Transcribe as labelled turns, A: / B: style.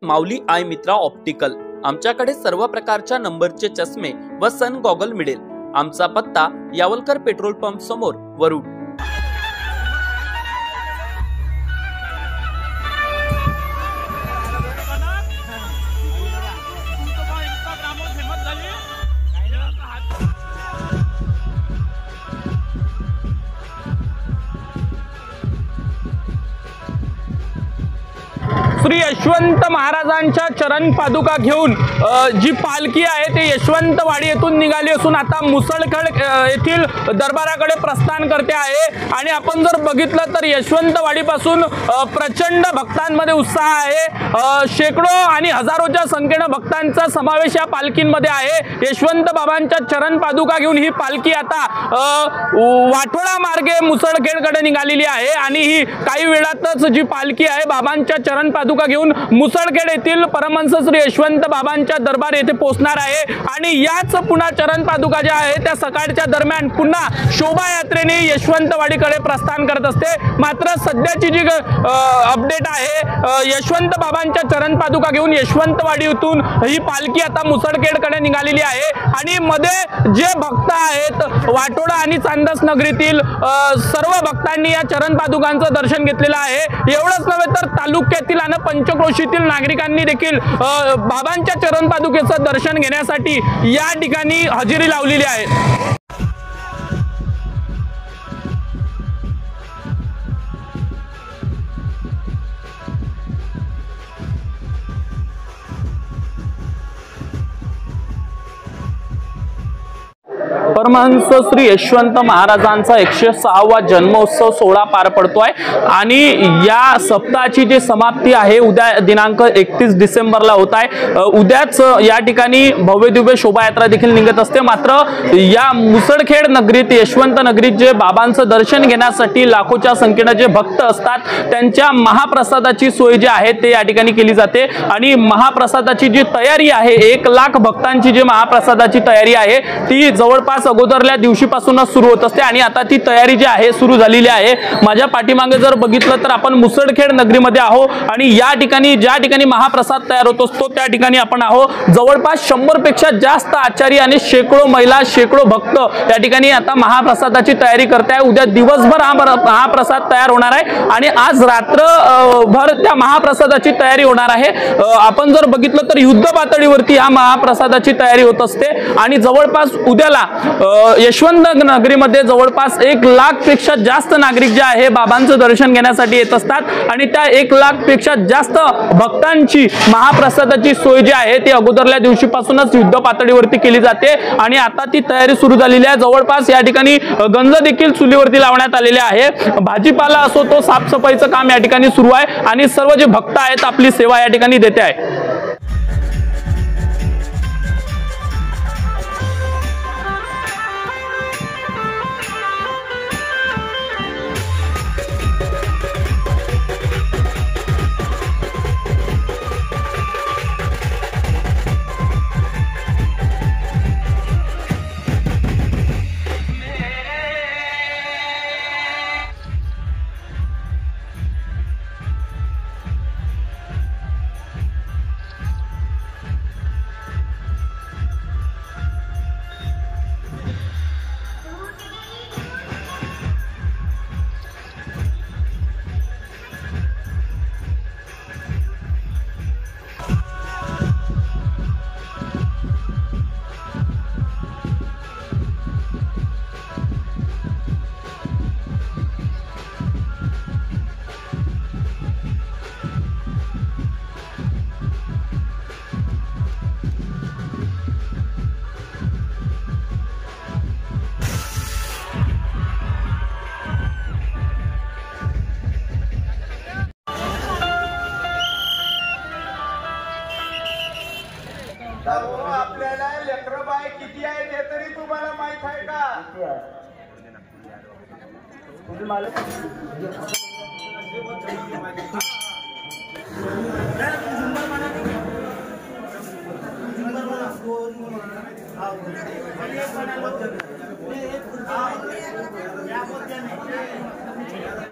A: माऊली I मित्रा optical. आमच्याकडे सर्व प्रकारच्या नंबरचे चष्मे व सन गॉगल मिळेल। आमचा पत्ता यावलकर पेट्रोल पंप समोर, वरुड।
B: श्री यशवंत महाराजांच्या चरण पादुका घेऊन जी पालखी आहे ते यशवंतवाडी येथून निघाली असून आता मुसळखेड येथील दरबाराकडे प्रस्थान करते आहे। आणि आपण जर बघितलं तर यशवंतवाडी पासून प्रचंड भक्तांमध्ये उत्साह आहे। शेकडो आणि हजारोच्या संख्येने भक्तांचा समावेश या पालखींमध्ये आहे। यशवंत बाबांच्या चरण पादुका घेऊन ही पालखी आता वाठोडा मार्गे मुसळखेडकडे निघालेली आहे। आणि ही काही वेळातच जी पालखी आहे बाबांच्या चरण पादुका घेऊन मुसळखेड येथील परमहंस श्री यशवंत बाबांच्या दरबार येथे पोहोचणार आहे। आणि याच पुन्हा चरण पादुका ज्या आहे त्या सकाळच्या दरम्यान पुन्हा शोभायात्रेने यशवंतवाडीकडे प्रस्थान करत असते। मात्र सध्याची जी अपडेट आहे यशवंत बाबांच्या चरण पादुका घेऊन यशवंतवाडीतून ही पालखी आता मुसळखेडकडे निघालेली आहे। आणि मध्ये जे भक्त आहेत वाटोडा आणि चांदस नगरीतील सर्व भक्तांनी या चरण पादुकांचं दर्शन घेतलेलं आहे। एवढंच नव्हे तर तालुक्यातील आणि पंचक्रोशीतील नागरिकांनी देखील बाबांच्या चरण पादुकेचं दर्शन घेण्यासाठी या ठिकाणी हजेरी लावलेली आहे। परमहंस श्री यशवंत महाराजांचा 106वा जन्मोत्सव सोहळा पार पडतोय। आणि या सप्ताहाची जी समाप्ती आहे उद्या दिनांक 31 डिसेंबरला होत आहे। उद्याच या ठिकाणी भव्य दिव्य शोभायात्रा देखील निघत असते। मात्र या मुसळखेड नगरीत यशवंत नगरीत जे बाबांचं दर्शन घेण्यासाठी लाखोच्या संख्येने जे भक्त असतात त्यांच्या महाप्रसादाची सोय जी आहे ते या ठिकाणी केली जाते। आणि महाप्रसादाची जी तयारी आहे 1 लाख भक्तांची जी महाप्रसादाची तयारी आहे ती जवळपास अगोदरल्या दिवशीपासूनच सुरू होत असते। आणि आता ती तयारी जी आहे सुरू झालेली आहे। माझ्या पाठीमागे जर बघितलं तर आपण मुसळखेड नगरीमध्ये आहो आणि या ठिकाणी ज्या ठिकाणी महाप्रसाद तयार होत असतो त्या ठिकाणी आपण आहो। जवळपास 100 पेक्षा जास्त आचारी आणि शेकडो महिला शेकडो भक्त या ठिकाणी आता महाप्रसादाची तयारी करताय। उद्या दिवसभर हा महाप्रसाद तयार होणार आहे आणि आज रात्रभर त्या महाप्रसादाची तयारी होणार आहे। आपण जर बघितलं तर युद्ध पातळीवरती हा महाप्रसादाची तयारी होत असते। आणि जवळपास उद्याला यशवंत नगरीमध्ये जवळपास 1 लाख पेक्षा जास्त नागरिक जे आहे बाबांचं दर्शन घेण्यासाठी येत असतात। आणि त्या 1 लाख पेक्षा जास्त भक्तांची महाप्रसादाची सोय जी आहे ती अगोदरल्या दिवशीपासूनच युद्ध पातळीवरती केली जाते। आणि आता ती तयारी सुरू झालेली आहे। जवळपास या ठिकाणी गंज देखील चुलीवरती लावण्यात आलेले आहे। भाजीपाला असो तो साफसफाईचं काम या ठिकाणी सुरू आहे आणि सर्व जे भक्त आहेत आपली सेवा या ठिकाणी देते आहे।
C: आपल्याला लेकरं बाय किती आहे ते तरी तुम्हाला माहित आहे का?